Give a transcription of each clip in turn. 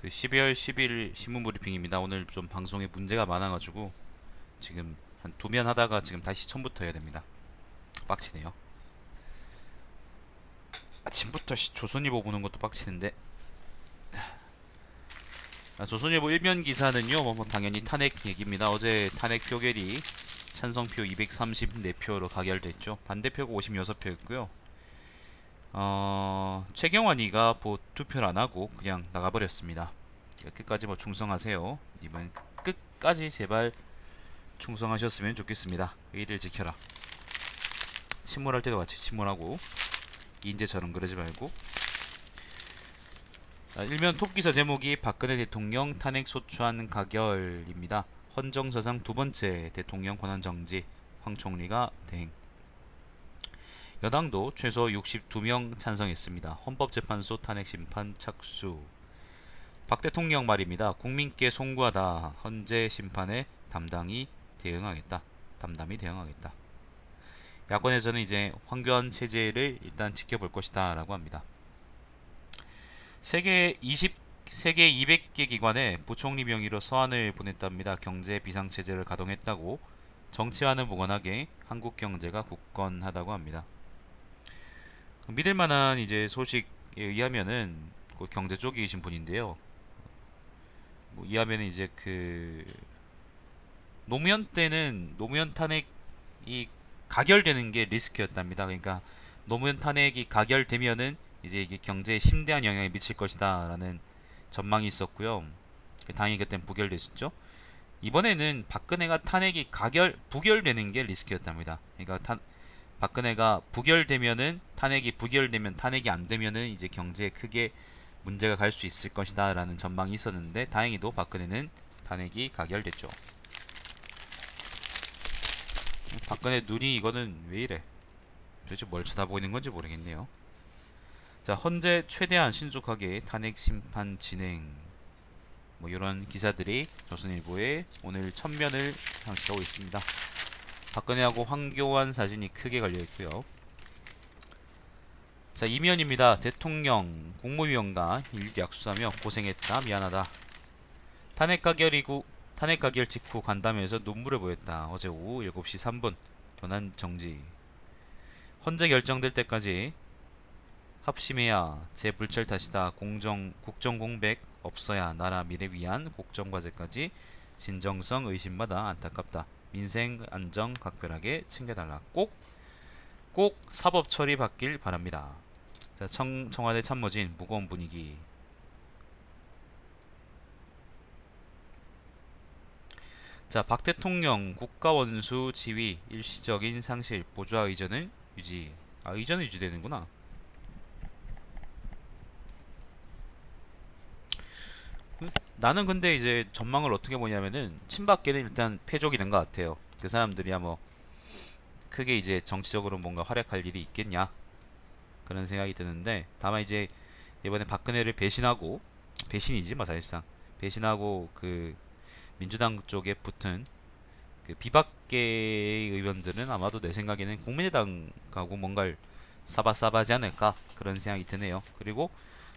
그 12월 10일 신문 브리핑입니다. 오늘 좀 방송에 문제가 많아가지고 지금 한 두 면 하다가 지금 다시 처음부터 해야 됩니다. 빡치네요. 아침부터 조선일보 보는 것도 빡치는데. 조선일보 1면 기사는요, 뭐 당연히 탄핵 얘기입니다. 어제 탄핵 표결이 찬성표 234표로 가결됐죠. 반대표가 56표였고요. 최경환이가 투표를 안 하고 그냥 나가버렸습니다. 끝까지 뭐 충성하세요. 님은 끝까지 제발 충성하셨으면 좋겠습니다. 의의를 지켜라. 침몰할 때도 같이 침몰하고 인재처럼 그러지 말고. 일면 톱기사 제목이 박근혜 대통령 탄핵 소추안 가결입니다. 헌정사상 두 번째 대통령 권한정지, 황 총리가 대행. 여당도 최소 62명 찬성했습니다. 헌법재판소 탄핵 심판 착수. 박 대통령 말입니다. 국민께 송구하다. 헌재 심판에 담담히 대응하겠다. 야권에서는 이제 황교안 체제를 일단 지켜볼 것이다 라고 합니다. 세계 200개 기관에 부총리 명의로 서한을 보냈답니다. 경제 비상체제를 가동했다고. 정치와는 무관하게 한국 경제가 굳건하다고 합니다. 믿을만한 이제 소식에 의하면은 그 경제 쪽에 계신 분인데요. 뭐 이하면은 이제 그 노무현 때는 노무현 탄핵이 가결되는 게 리스크였답니다. 그러니까 노무현 탄핵이 가결되면은 이제 이게 경제에 심대한 영향을 미칠 것이다라는 전망이 있었고요. 다행히 그땐 부결됐었죠. 이번에는 박근혜가 탄핵이 부결되는 게 리스크였답니다. 그러니까 박근혜가 부결되면은 부결되면 탄핵이 안 되면은 이제 경제에 크게 문제가 갈 수 있을 것이다라는 전망이 있었는데 다행히도 박근혜는 탄핵이 가결됐죠. 박근혜 눈이 이거는 왜 이래? 도대체 뭘 쳐다보고 있는 건지 모르겠네요. 자, 헌재 최대한 신속하게 탄핵 심판 진행. 뭐 이런 기사들이 조선일보에 오늘 첫면을 장식하고 있습니다. 박근혜하고 황교안 사진이 크게 걸려 있고요. 자, 이면입니다. 대통령 국무위원과 일약수하며 고생했다 미안하다. 탄핵 가결 직후 간담회에서 눈물을 보였다. 어제 오후 7시 3분 권한 정지. 헌재 결정될 때까지 합심해야 재불철 탓이다. 국정 공백 없어야 나라 미래 위한 국정 과제까지 진정성 의심받아 안타깝다. 민생 안정 각별하게 챙겨달라. 꼭 사법 처리 받길 바랍니다. 자, 청와대 참모진 무거운 분위기. 자, 박 대통령 국가원수 지위 일시적인 상실 보좌 의전은 유지. 의전은 유지되는구나. 나는 근데 이제 전망을 어떻게 보냐면은 친박계는 일단 패족이 된 것 같아요. 그 사람들이야 뭐 크게 이제 정치적으로 뭔가 활약할 일이 있겠냐 그런 생각이 드는데, 다만 이제 이번에 박근혜를 배신이지 뭐 사실상 배신하고 그 민주당 쪽에 붙은 그 비박계의 의원들은 아마도 내 생각에는 국민의당하고 뭔가를 사바사바하지 않을까 그런 생각이 드네요. 그리고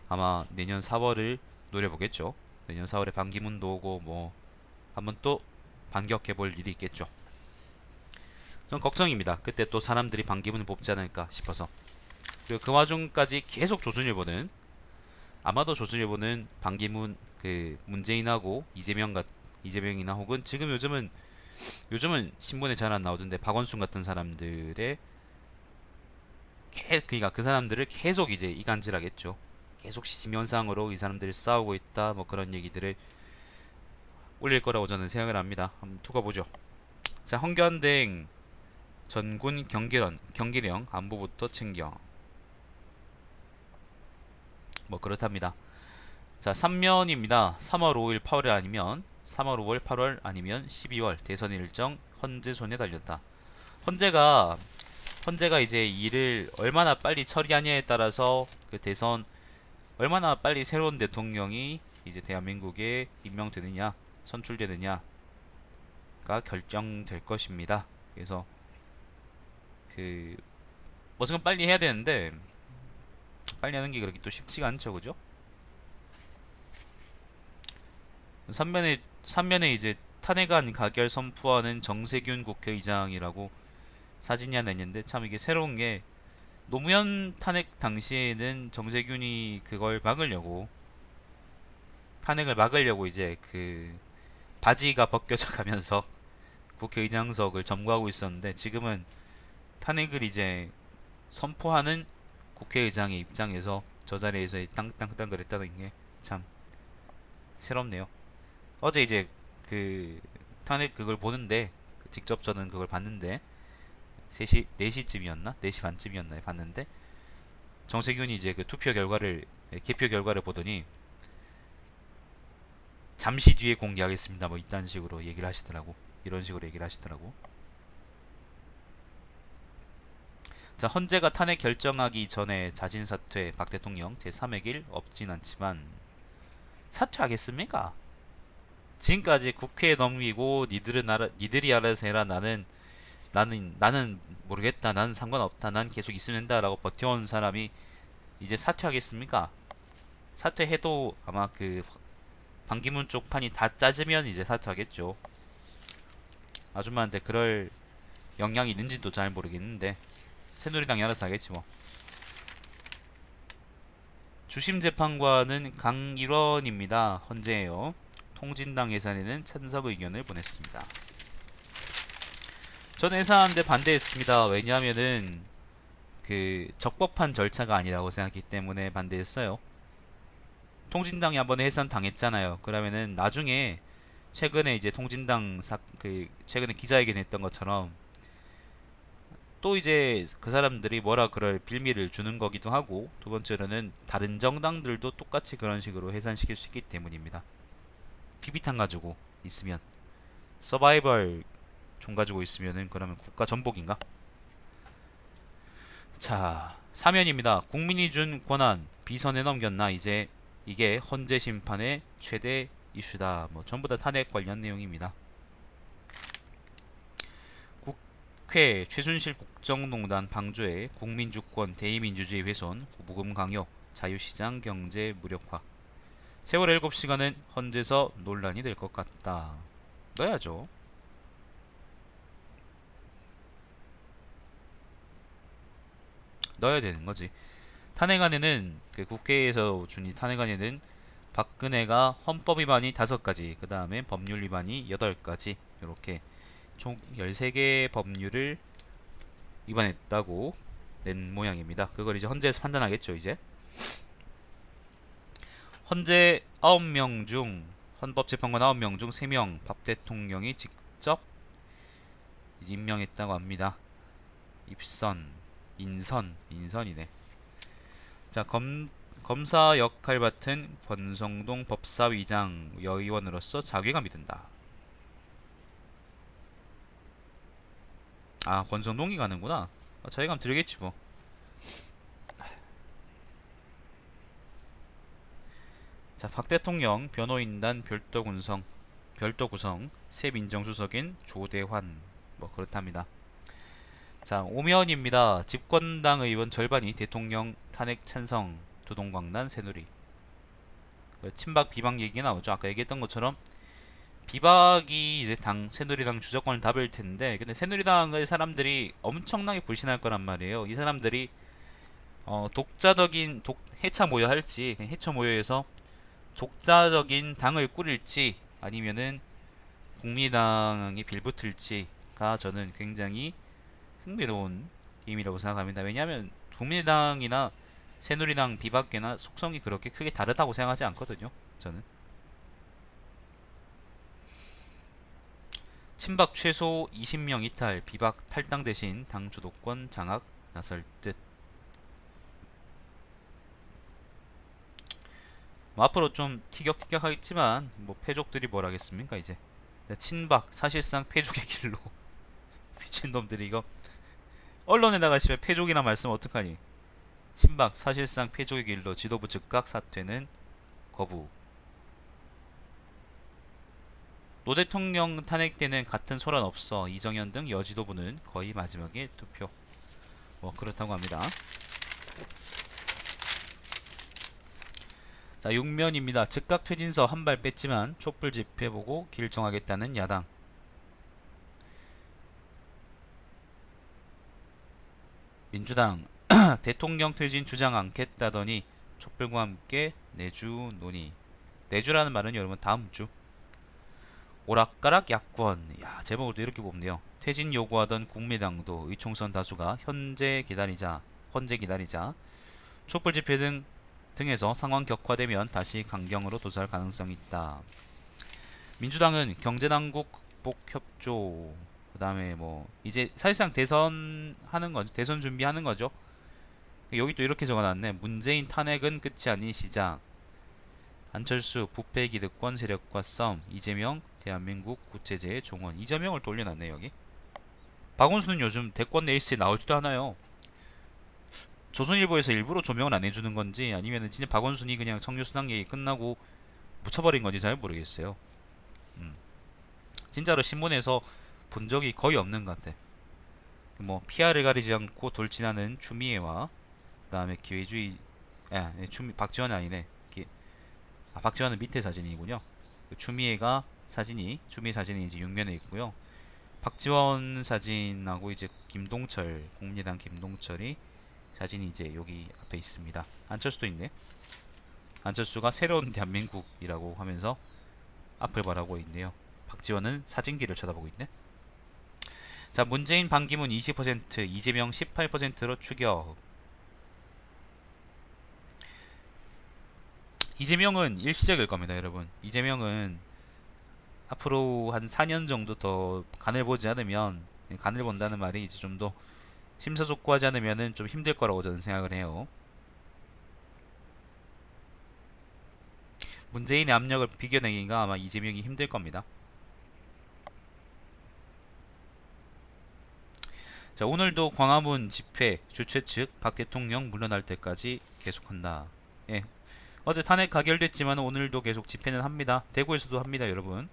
아마 내년 4월을 노려보겠죠. 내년 4월에 반기문도 오고 뭐 한번 또 반격해볼 일이 있겠죠. 전 걱정입니다. 그때 또 사람들이 반기문을 뽑지 않을까 싶어서. 그리고 그 와중까지 계속 아마도 조선일보는 반기문 그 문재인하고 이재명이나 혹은 지금 요즘은 신문에 잘 안 나오던데 박원순 같은 사람들의 그러니까 그 사람들을 계속 이제 이간질하겠죠. 계속 시민현상으로 이 사람들이 싸우고 있다 뭐 그런 얘기들을 올릴 거라고 저는 생각을 합니다. 한번 두고 보죠. 자, 황교안 대행 전군 경계령 안보부터 챙겨. 뭐 그렇답니다. 자, 3면입니다. 3월 5일 8월 아니면 3월 5월 8월 아니면 12월 대선 일정 헌재 손에 달렸다. 헌재가 이제 일을 얼마나 빨리 처리하냐에 따라서 그 대선 얼마나 빨리 새로운 대통령이 이제 대한민국에 임명되느냐 선출되느냐가 결정될 것입니다. 그래서 그 어쨌건 빨리 해야 되는데 빨리 하는 게 그렇게 또 쉽지가 않죠, 그죠? 삼면에 이제 탄핵안 가결 선포하는 정세균 국회의장이라고 사진이 하나 있는데, 참 이게 새로운 게, 노무현 탄핵 당시에는 정세균이 그걸 막으려고, 탄핵을 막으려고 이제 그 바지가 벗겨져 가면서 국회의장석을 점거하고 있었는데, 지금은 탄핵을 이제 선포하는 국회의장의 입장에서 저 자리에서 땅땅땅 그랬다는 게 참 새롭네요. 어제 이제 그 탄핵 그걸 보는데, 직접 저는 그걸 봤는데, 3시 4시쯤이었나? 4시 반쯤이었나 봤는데, 정세균이 이제 그 개표 결과를 보더니, 잠시 뒤에 공개하겠습니다 뭐 이딴 식으로 얘기를 하시더라고. 이런 식으로 얘기를 하시더라고. 자, 헌재가 탄핵 결정하기 전에 자진 사퇴 박 대통령 제3의 길 없진 않지만, 사퇴하겠습니까? 지금까지 국회에 넘기고 니들이 알아서 해라, 나는 모르겠다, 나는 상관없다, 난 계속 있으면 된다라고 버텨온 사람이 이제 사퇴하겠습니까? 사퇴해도 아마 그 반기문 쪽 판이 다 짜지면 이제 사퇴하겠죠. 아줌마한테 그럴 영향이 있는지도 잘 모르겠는데, 새누리당이 알아서 하겠지 뭐. 주심 재판관은 강일원입니다. 헌재예요. 통진당 예산에는 찬성 의견을 보냈습니다. 전 예산안에 반대했습니다. 왜냐하면은 그 적법한 절차가 아니라고 생각했기 때문에 반대했어요. 통진당이 한번 해산 당했잖아요. 그러면은 나중에 최근에 이제 통진당 최근에 기자회견 했던 것처럼 또 이제 그 사람들이 뭐라 그럴 빌미를 주는 거기도 하고, 두 번째로는 다른 정당들도 똑같이 그런 식으로 해산시킬 수 있기 때문입니다. 비비탄 가지고 있으면, 서바이벌 총 가지고 있으면은 그러면 국가 전복인가? 자, 사면입니다. 국민이 준 권한 비선에 넘겼나? 이제 이게 헌재 심판의 최대 이슈다. 뭐 전부 다 탄핵 관련 내용입니다. 국회 최순실 국정농단 방조에 국민주권 대의민주주의 훼손, 무금 강요, 자유시장 경제 무력화. 세월 7시간은 헌재에서 논란이 될 것 같다. 넣어야죠. 넣어야 되는 거지. 탄핵안에는 그 국회에서 준 이 탄핵안에는 박근혜가 헌법 위반이 5가지, 그 다음에 법률 위반이 8가지, 이렇게 총 13개의 법률을 위반했다고 낸 모양입니다. 그걸 이제 헌재에서 판단하겠죠. 이제 헌재 9명 중, 헌법재판관 9명 중 3명 박 대통령이 직접 임명했다고 합니다. 인선이네. 자, 검사 역할 맡은 권성동 법사위장 여의원으로서 자괴감이 든다. 아, 권성동이 가는구나. 자괴감 들겠지 뭐. 자, 박 대통령 변호인단 별도 구성 새 민정수석인 조대환, 뭐 그렇답니다. 자, 오면입니다. 집권당 의원 절반이 대통령 탄핵 찬성, 조동광란 새누리. 친박 비박 얘기 나오죠. 아까 얘기했던 것처럼 비박이 이제 새누리당 주저권을 잡을 텐데, 근데 새누리당의 사람들이 엄청나게 불신할 거란 말이에요. 이 사람들이 독자적인 해차 모여 할지, 해처 모여에서 독자적인 당을 꾸릴지, 아니면은 국민당이 빌붙을지가 저는 굉장히 흥미로운 게임이라고 생각합니다. 왜냐하면 국민당이나 새누리당 비박계나 속성이 그렇게 크게 다르다고 생각하지 않거든요. 저는 친박 최소 20명 이탈, 비박 탈당 대신 당 주도권 장악 나설 듯. 뭐 앞으로 좀 티격태격하겠지만 뭐 패족들이 뭘 하겠습니까 이제. 친박 사실상 패족의 길로. 미친놈들이 이거 언론에다가 씨발 패족이란 말씀 어떡하니. 친박 사실상 패족의 길로, 지도부 즉각 사퇴는 거부. 노 대통령 탄핵 때는 같은 소란 없어. 이정현 등 여지도부는 거의 마지막에 투표. 뭐 그렇다고 합니다. 자, 6면입니다. 즉각 퇴진서 한 발 뺐지만 촛불 집회 보고 길 정하겠다는 야당. 민주당 대통령 퇴진 주장 않겠다더니 촛불과 함께 내주 논의. 내주라는 말은 여러분 다음 주. 오락가락 야권. 야, 제목을 또 이렇게 뽑네요. 퇴진 요구하던 국민당도 의총선 다수가 헌재 기다리자 촛불 집회 등에서 상황 격화되면 다시 강경으로 도사할 가능성이 있다. 민주당은 경제당국 극복 협조, 그다음에 뭐 이제 사실상 대선 하는 거죠. 대선 준비하는 거죠. 여기 또 이렇게 적어놨네. 문재인 탄핵은 끝이 아닌 시작. 안철수 부패 기득권 세력과 싸움. 이재명 대한민국 구체제의 종언. 이재명을 또 올려놨네 여기. 박원순은 요즘 대권 레이스에 나오지도 않아요. 조선일보에서 일부러 조명을 안 해주는 건지 아니면 진짜 박원순이 그냥 청류수당 얘기 끝나고 묻혀버린 건지 잘 모르겠어요. 진짜로 신문에서 본 적이 거의 없는 것 같아. 뭐 PR을 가리지 않고 돌진하는 추미애와 그다음에 기회주의 박지원 아니네. 박지원은 밑에 사진이군요. 추미애 사진이 이제 6면에 있고요. 박지원 사진하고 이제 김동철, 국민의당 김동철이 사진이 이제 여기 앞에 있습니다. 안철수도 있네. 안철수가 새로운 대한민국이라고 하면서 앞을 바라고 있네요. 박지원은 사진기를 쳐다보고 있네. 자, 문재인 반기문 20%, 이재명 18%로 추격. 이재명은 일시적일 겁니다, 여러분. 이재명은 앞으로 한 4년 정도 더 간을 보지 않으면, 간을 본다는 말이 이제 좀 더 심사숙고하지 않으면은 좀 힘들 거라고 저는 생각을 해요. 문재인의 압력을 비겨내기가 아마 이재명이 힘들 겁니다. 자, 오늘도 광화문 집회 주최 측 박 대통령 물러날 때까지 계속한다. 예, 어제 탄핵 가결됐지만 오늘도 계속 집회는 합니다. 대구에서도 합니다, 여러분.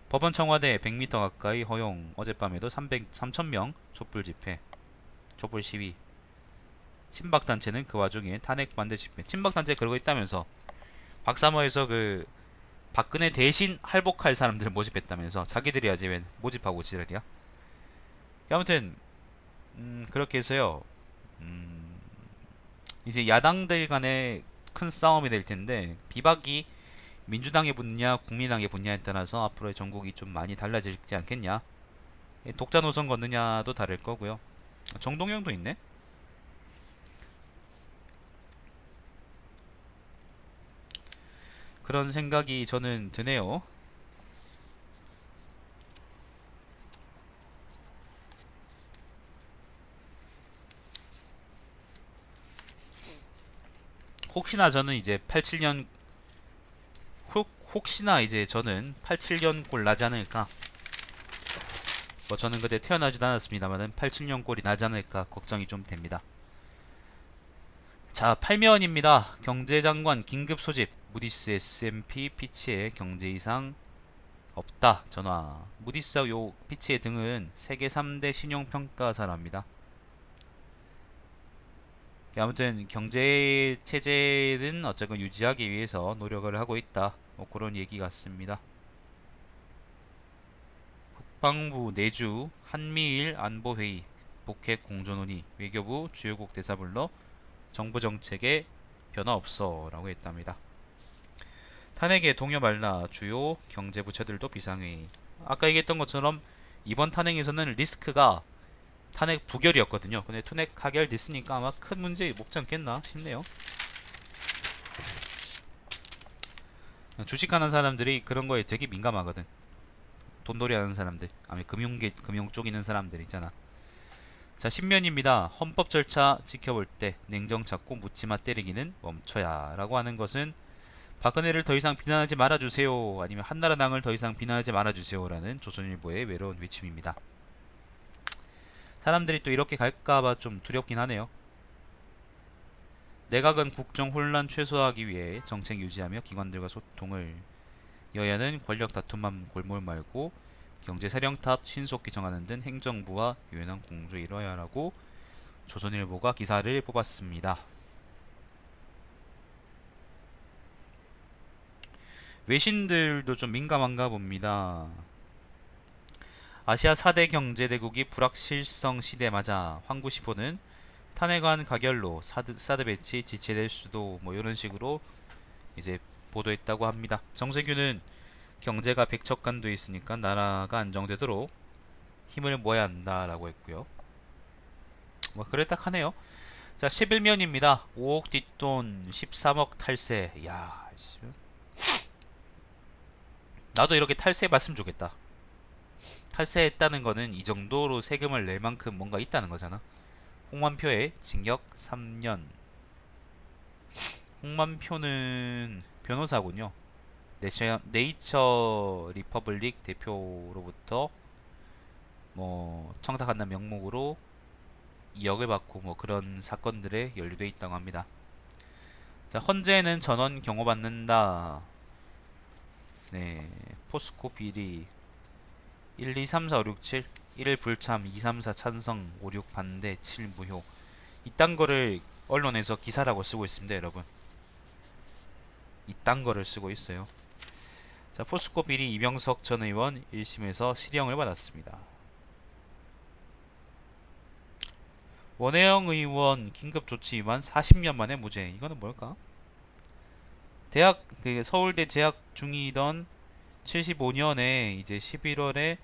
법원 청와대 100m 가까이 허용. 어젯밤에도 3,000명 촛불 집회, 촛불 시위. 친박단체는 그 와중에 탄핵 반대 집회. 친박단체 그러고 있다면서. 박사모에서 그 박근혜 대신 할복할 사람들 모집했다면서. 자기들이 아직 왜 모집하고 지랄이야. 아무튼 그렇게 해서요. 이제 야당들 간에 큰 싸움이 될 텐데, 비박이 민주당에 붙냐 국민당에 붙냐에 따라서 앞으로의 전국이 좀 많이 달라지지 않겠냐. 독자 노선 걷느냐도 다를 거고요. 정동영도 있네. 그런 생각이 저는 드네요. 혹시나 저는 이제 87년 혹시나 이제 저는 87년 꼴 나지 않을까. 뭐 저는 그때 태어나지도 않았습니다만은 87년 꼴이 나지 않을까 걱정이 좀 됩니다. 자, 8면입니다. 경제장관 긴급 소집. 무디스 S&P 피치에 경제 이상 없다 전화. 무디스와 요 피치의 등은 세계 3대 신용평가사랍니다. 아무튼 경제 체제는 어쨌건 유지하기 위해서 노력을 하고 있다. 뭐 그런 얘기 같습니다. 국방부 내주 한미일 안보회의 북핵 공조논의. 외교부 주요국 대사 불러 정부 정책에 변화 없어 라고 했답니다. 탄핵에 동요 말라. 주요 경제부처들도 비상회의. 아까 얘기했던 것처럼 이번 탄핵에서는 리스크가 탄핵 부결이었거든요. 근데 탄핵 가결됐으니까 아마 큰 문제 먹지 않겠나 싶네요. 주식하는 사람들이 그런 거에 되게 민감하거든. 돈놀이 하는 사람들, 아니 금융 쪽 있는 사람들 있잖아. 자, 10면입니다. 헌법 절차 지켜볼 때 냉정 찾고 묻지마 때리기는 멈춰야 라고 하는 것은 박근혜를 더 이상 비난하지 말아주세요, 아니면 한나라당을 더 이상 비난하지 말아주세요 라는 조선일보의 외로운 외침입니다. 사람들이 또 이렇게 갈까봐 좀 두렵긴 하네요. 내각은 국정 혼란 최소화하기 위해 정책 유지하며 기관들과 소통을. 여야는 권력 다툼만 골몰 말고 경제 사령탑 신속히 정하는 등 행정부와 유연한 공조 이뤄야 하라고 조선일보가 기사를 뽑았습니다. 외신들도 좀 민감한가 봅니다. 아시아 4대 경제대국이 불확실성 시대 맞아 황구시보는 탄핵안 가결로 사드 배치 지체될 수도 뭐 이런 식으로 이제 보도했다고 합니다. 정세균은 경제가 백척간도에 있으니까 나라가 안정되도록 힘을 모아야 한다라고 했고요. 뭐 그래 딱 하네요. 자, 11면입니다. 5억 뒷돈 13억 탈세. 야, 나도 이렇게 탈세해봤으면 좋겠다. 탈세했다는 거는 이 정도로 세금을 낼 만큼 뭔가 있다는 거잖아. 홍만표의 징역 3년. 홍만표는 변호사군요. 네이처 리퍼블릭 대표로부터 뭐 청탁한다는 명목으로 2억을 받고 뭐 그런 사건들에 연루돼 있다고 합니다. 자, 헌재는 전원 경호받는다. 네, 포스코 비리 1, 2, 3, 4, 5, 6, 7 1 불참, 2, 3, 4 찬성, 5, 6 반대, 7 무효. 이딴 거를 언론에서 기사라고 쓰고 있습니다, 여러분. 이딴 거를 쓰고 있어요. 자, 포스코 비리 이병석 전 의원 1심에서 실형을 받았습니다. 원혜영 의원 긴급조치 위반 40년 만에 무죄. 이거는 뭘까? 서울대 재학 중이던 75년에 이제 11월에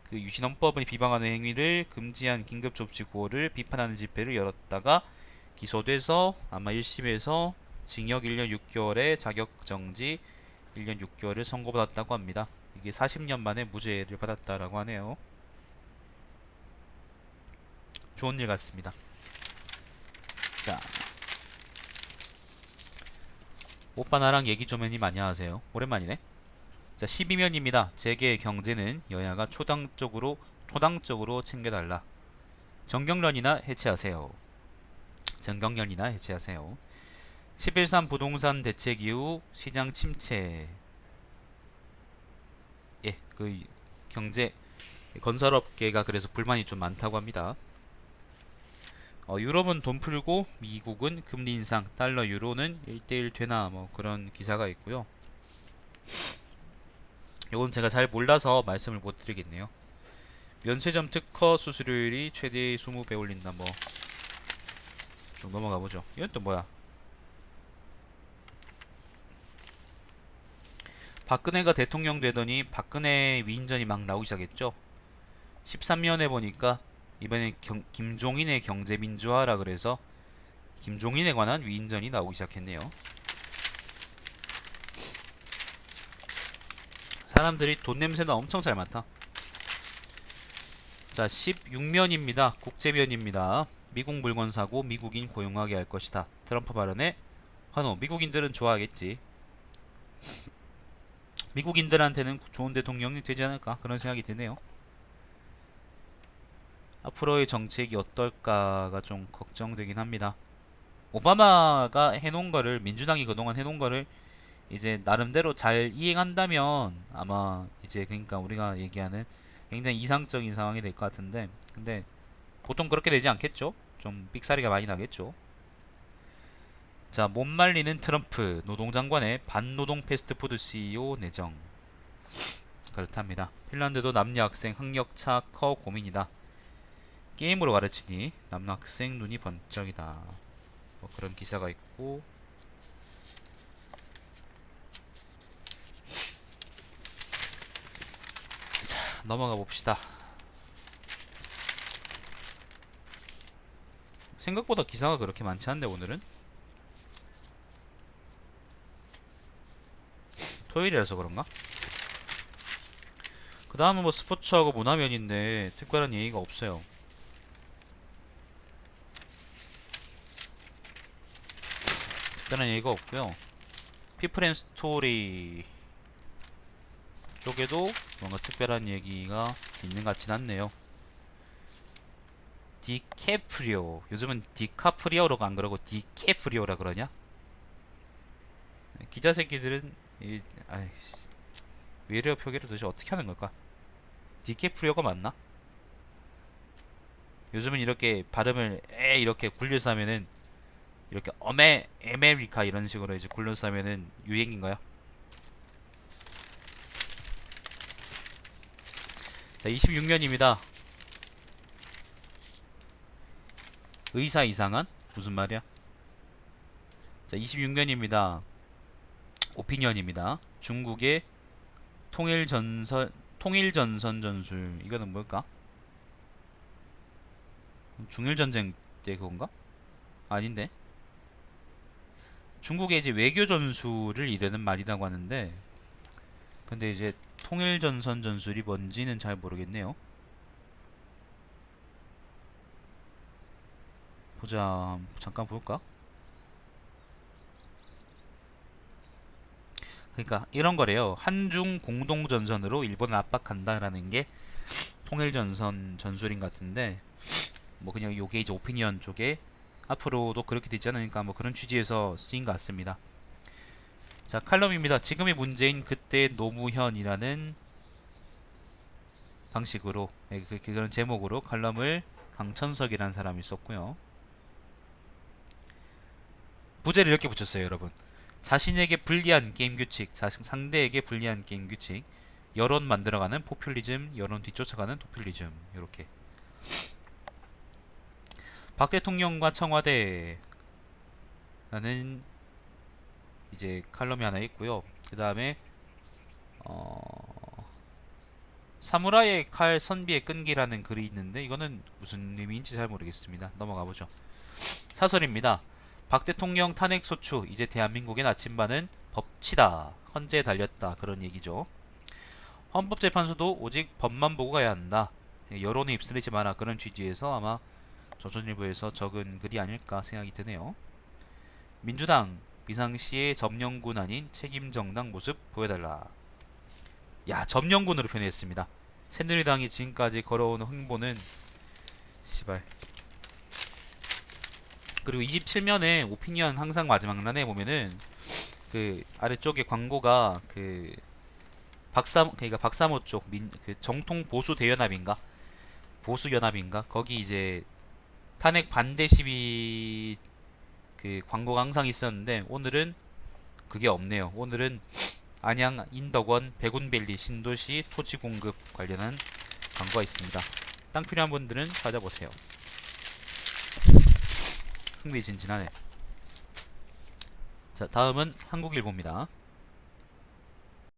그 유신헌법을 비방하는 행위를 금지한 긴급조치 구호를 비판하는 집회를 열었다가 기소돼서 아마 1심에서 징역 1년 6개월에 자격정지 1년 6개월을 선고받았다고 합니다. 이게 40년 만에 무죄를 받았다라고 하네요. 좋은 일 같습니다. 자, 오빠 나랑 얘기 좀 해님 안녕하세요. 오랜만이네. 자, 12면입니다. 재계 경제는 여야가 초당적으로 챙겨달라. 정경련이나 해체하세요. 11.3 부동산 대책 이후 시장 침체. 예, 그 경제 건설업계가 그래서 불만이 좀 많다고 합니다. 유럽은 돈 풀고 미국은 금리 인상, 달러 유로는 1대1 되나 뭐 그런 기사가 있고요. 이건 제가 잘 몰라서 말씀을 못 드리겠네요. 면세점 특허 수수료율이 최대 20배 올린다. 뭐 좀 넘어가 보죠. 이건 또 뭐야? 박근혜가 대통령 되더니 박근혜 위인전이 막 나오기 시작했죠. 13년에 보니까 이번에 김종인의 경제민주화라 그래서 김종인에 관한 위인전이 나오기 시작했네요. 사람들이 돈 냄새가 엄청 잘 맡아. 자, 16면입니다. 국제면입니다. 미국 물건 사고 미국인 고용하게 할 것이다. 트럼프 발언에 환호. 미국인들은 좋아하겠지. 미국인들한테는 좋은 대통령이 되지 않을까 그런 생각이 드네요. 앞으로의 정책이 어떨까가 좀 걱정되긴 합니다. 오바마가 해놓은 거를, 민주당이 그동안 해놓은 거를 이제 나름대로 잘 이행한다면 아마 이제 그러니까 우리가 얘기하는 굉장히 이상적인 상황이 될 것 같은데, 근데 보통 그렇게 되지 않겠죠? 좀 삑사리가 많이 나겠죠. 자, 못 말리는 트럼프, 노동장관의 반노동 패스트푸드 CEO 내정. 그렇답니다. 핀란드도 남녀 학생 학력차 커 고민이다. 게임으로 가르치니 남학생 눈이 번쩍이다. 뭐 그런 기사가 있고, 자, 넘어가 봅시다. 생각보다 기사가 그렇게 많지 않은데 오늘은 토요일이라서 그런가? 그 다음은 뭐 스포츠하고 문화면인데 특별한 얘기가 없어요. 특별한 얘기가 없고요. 피플 앤 스토리 쪽에도 뭔가 특별한 얘기가 있는 것 같진 않네요. 디캐프리오, 요즘은 디카프리오라고 안 그러고 디캐프리오라 그러냐? 기자 새끼들은 외래어 표기를 도대체 어떻게 하는 걸까? 디캐프리오가 맞나? 요즘은 이렇게 발음을 이렇게 굴려서 하면은 이렇게 에메리카 이런 식으로 이제 굴려서 하면은 유행인가요? 자, 26년입니다. 의사 이상한? 무슨 말이야? 자, 26년입니다. 오피니언입니다. 중국의 통일전선 전술. 이거는 뭘까? 중일전쟁 때 그건가? 아닌데. 중국의 이제 외교 전술을 이르는 말이라고 하는데, 근데 이제 통일전선 전술이 뭔지는 잘 모르겠네요. 보자. 잠깐 볼까? 그러니까 이런 거래요. 한중 공동 전선으로 일본을 압박한다라는 게 통일전선 전술인 것 같은데, 뭐 그냥 요게 이제 오피니언 쪽에 앞으로도 그렇게 되지 않으니까 뭐 그런 취지에서 쓰인 것 같습니다. 자, 칼럼입니다. 지금의 문제인 그때 노무현이라는 방식으로, 그런 제목으로 칼럼을 강천석이라는 사람이 썼고요. 부제를 이렇게 붙였어요, 여러분. 자신에게 불리한 게임 규칙, 상대에게 불리한 게임 규칙, 여론 만들어가는 포퓰리즘, 여론 뒤쫓아가는 토퓰리즘. 이렇게. 박 대통령과 청와대라는 이제 칼럼이 하나 있고요. 그 다음에 사무라이의 칼 선비의 끈기라는 글이 있는데, 이거는 무슨 의미인지 잘 모르겠습니다. 넘어가 보죠. 사설입니다. 박 대통령 탄핵 소추, 이제 대한민국의 나침반은 법치다, 헌재에 달렸다, 그런 얘기죠. 헌법재판소도 오직 법만 보고 가야 한다, 여론에 휩쓸리지 마라, 그런 취지에서 아마 조선일보에서 적은 글이 아닐까 생각이 드네요. 민주당, 비상시의 점령군 아닌 책임정당 모습 보여달라. 야, 점령군으로 표현했습니다. 새누리당이 지금까지 걸어온 행보는 시발. 그리고 27면에 오피니언 항상 마지막 란에 보면은 그 아래쪽에 광고가 그 그러니까 박사모 쪽 그 정통 보수 대연합인가 보수 연합인가 거기 이제 탄핵 반대 시위 그 광고가 항상 있었는데, 오늘은 그게 없네요. 오늘은 안양 인덕원 백운밸리 신도시 토지 공급 관련한 광고가 있습니다. 땅 필요한 분들은 찾아보세요. 흥미진진하네. 자, 다음은 한국일보입니다.